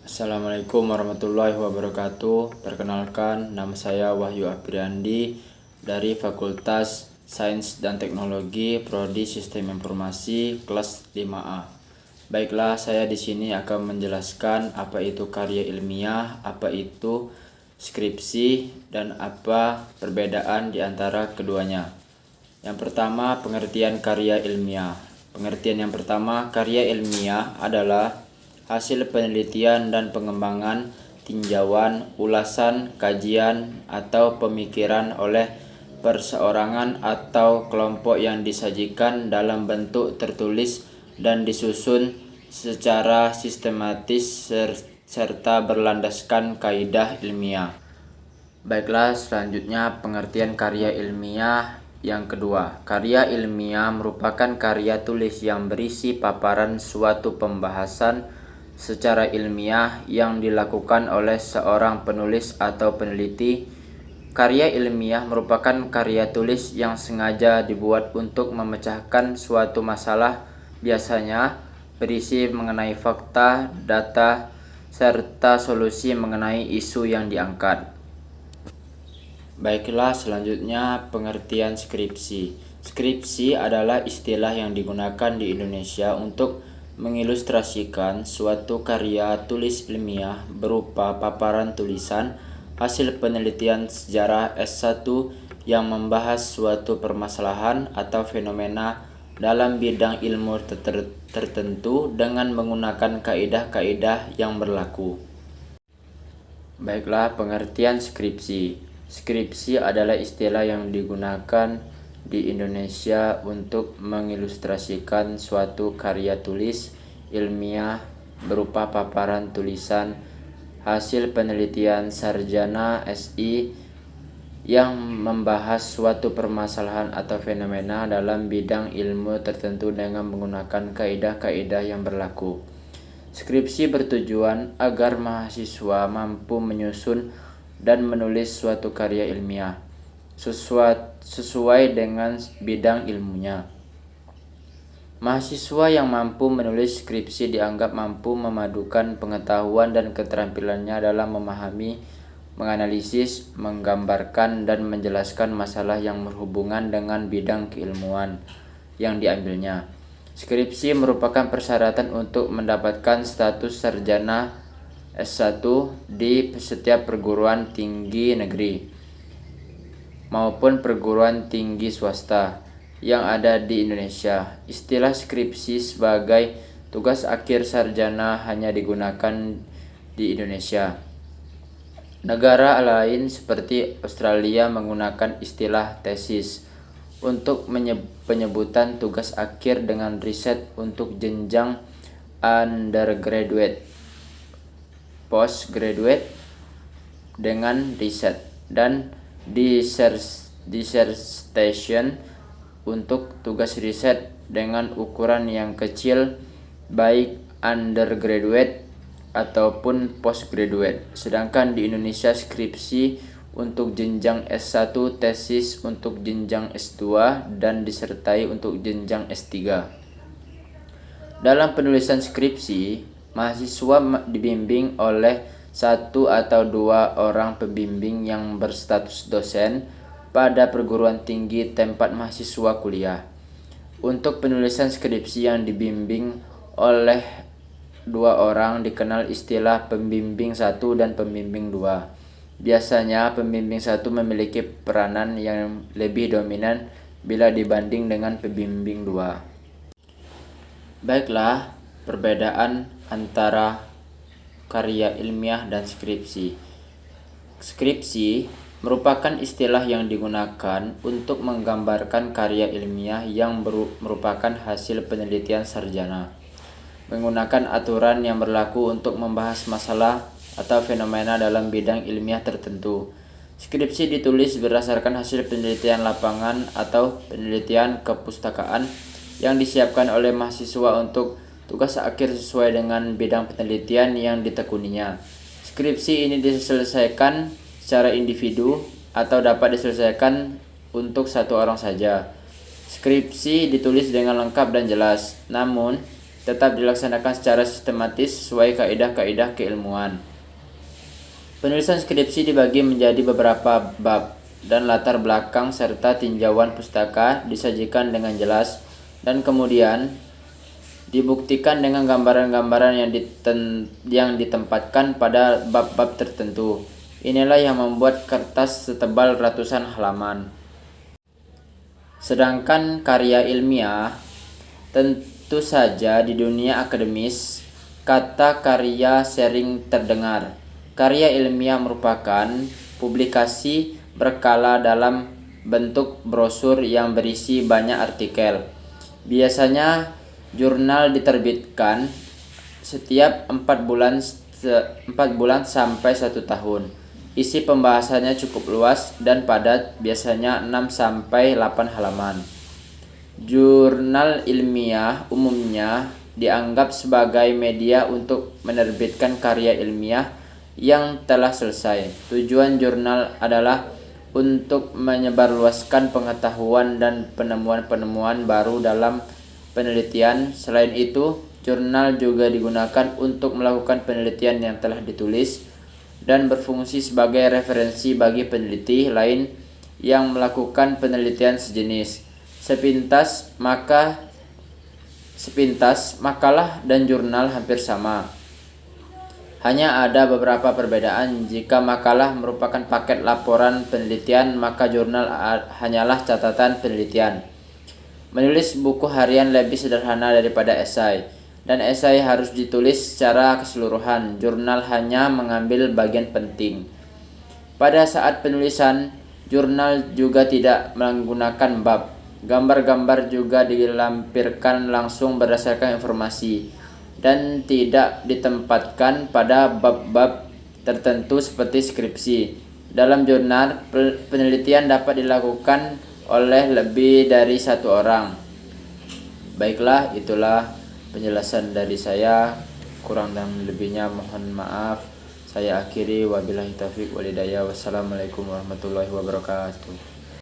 Assalamualaikum warahmatullahi wabarakatuh. Perkenalkan, nama saya Wahyu Apriandi dari Fakultas Sains dan Teknologi Prodi Sistem Informasi kelas 5A. Baiklah, saya di sini akan menjelaskan apa itu karya ilmiah, apa itu skripsi, dan apa perbedaan di antara keduanya. Yang pertama, pengertian karya ilmiah. Pengertian yang pertama, karya ilmiah adalah hasil penelitian dan pengembangan, tinjauan, ulasan, kajian, atau pemikiran oleh perseorangan atau kelompok yang disajikan dalam bentuk tertulis dan disusun secara sistematis serta berlandaskan kaidah ilmiah. Baiklah, selanjutnya pengertian karya ilmiah yang kedua. Karya ilmiah merupakan karya tulis yang berisi paparan suatu pembahasan secara ilmiah yang dilakukan oleh seorang penulis atau peneliti. Karya ilmiah merupakan karya tulis yang sengaja dibuat untuk memecahkan suatu masalah, biasanya berisi mengenai fakta, data, serta solusi mengenai isu yang diangkat. Baiklah, selanjutnya pengertian skripsi. Skripsi adalah istilah yang digunakan di Indonesia untuk mengilustrasikan suatu karya tulis ilmiah berupa paparan tulisan hasil penelitian sejarah S1 yang membahas suatu permasalahan atau fenomena dalam bidang ilmu tertentu dengan menggunakan kaidah-kaidah yang berlaku. Baiklah, pengertian skripsi. Skripsi adalah istilah yang digunakan di Indonesia untuk mengilustrasikan suatu karya tulis ilmiah berupa paparan tulisan hasil penelitian sarjana SI yang membahas suatu permasalahan atau fenomena dalam bidang ilmu tertentu dengan menggunakan kaidah-kaidah yang berlaku. Skripsi bertujuan agar mahasiswa mampu menyusun dan menulis suatu karya ilmiah sesuai dengan bidang ilmunya. Mahasiswa yang mampu menulis skripsi dianggap mampu memadukan pengetahuan dan keterampilannya dalam memahami, menganalisis, menggambarkan, dan menjelaskan masalah yang berhubungan dengan bidang keilmuan yang diambilnya. Skripsi merupakan persyaratan untuk mendapatkan status sarjana S1 di setiap perguruan tinggi negeri maupun perguruan tinggi swasta yang ada di Indonesia. Istilah skripsi sebagai tugas akhir sarjana hanya digunakan di Indonesia. Negara lain seperti Australia menggunakan istilah tesis untuk penyebutan tugas akhir dengan riset untuk jenjang undergraduate, postgraduate dengan riset, dan dissertation untuk tugas riset dengan ukuran yang kecil baik undergraduate ataupun postgraduate. Sedangkan di Indonesia skripsi untuk jenjang S1, tesis untuk jenjang S2, dan disertai untuk jenjang S3. Dalam penulisan skripsi, mahasiswa dibimbing oleh satu atau dua orang pembimbing yang berstatus dosen pada perguruan tinggi tempat mahasiswa kuliah. Untuk penulisan skripsi yang dibimbing oleh dua orang dikenal istilah pembimbing 1 dan pembimbing 2. Biasanya pembimbing 1 memiliki peranan yang lebih dominan bila dibanding dengan pembimbing 2. Baiklah, perbedaan antara karya ilmiah dan skripsi. Skripsi merupakan istilah yang digunakan untuk menggambarkan karya ilmiah yang merupakan hasil penelitian sarjana, menggunakan aturan yang berlaku untuk membahas masalah atau fenomena dalam bidang ilmiah tertentu. Skripsi ditulis berdasarkan hasil penelitian lapangan atau penelitian kepustakaan yang disiapkan oleh mahasiswa untuk tugas akhir sesuai dengan bidang penelitian yang ditekuninya. Skripsi ini diselesaikan secara individu atau dapat diselesaikan untuk satu orang saja. Skripsi ditulis dengan lengkap dan jelas, namun tetap dilaksanakan secara sistematis sesuai kaidah-kaidah keilmuan. Penulisan skripsi dibagi menjadi beberapa bab dan latar belakang serta tinjauan pustaka disajikan dengan jelas dan kemudian dibuktikan dengan gambaran-gambaran yang ditempatkan pada bab-bab tertentu. Inilah yang membuat kertas setebal ratusan halaman. Sedangkan karya ilmiah, tentu saja di dunia akademis, kata karya sering terdengar. Karya ilmiah merupakan publikasi berkala dalam bentuk brosur yang berisi banyak artikel. Biasanya jurnal diterbitkan setiap 4 bulan sampai 1 tahun. Isi pembahasannya cukup luas dan padat, biasanya 6 sampai 8 halaman. Jurnal ilmiah umumnya dianggap sebagai media untuk menerbitkan karya ilmiah yang telah selesai. Tujuan jurnal adalah untuk menyebarluaskan pengetahuan dan penemuan-penemuan baru dalam penelitian. Selain itu, jurnal juga digunakan untuk melakukan penelitian yang telah ditulis dan berfungsi sebagai referensi bagi peneliti lain yang melakukan penelitian sejenis. Sepintas makalah dan jurnal hampir sama. Hanya ada beberapa perbedaan. Jika makalah merupakan paket laporan penelitian, maka jurnal hanyalah catatan penelitian. Menulis buku harian lebih sederhana daripada esai, dan esai harus ditulis secara keseluruhan. Jurnal hanya mengambil bagian penting. Pada saat penulisan, jurnal juga tidak menggunakan bab. Gambar-gambar juga dilampirkan langsung berdasarkan informasi dan tidak ditempatkan pada bab-bab tertentu seperti skripsi. Dalam jurnal, penelitian dapat dilakukan oleh lebih dari 1 orang. Baiklah, itulah penjelasan dari saya. Kurang dan lebihnya mohon maaf. Saya akhiri, wabillahi taufiq wal hidayah. Wassalamualaikum warahmatullahi wabarakatuh.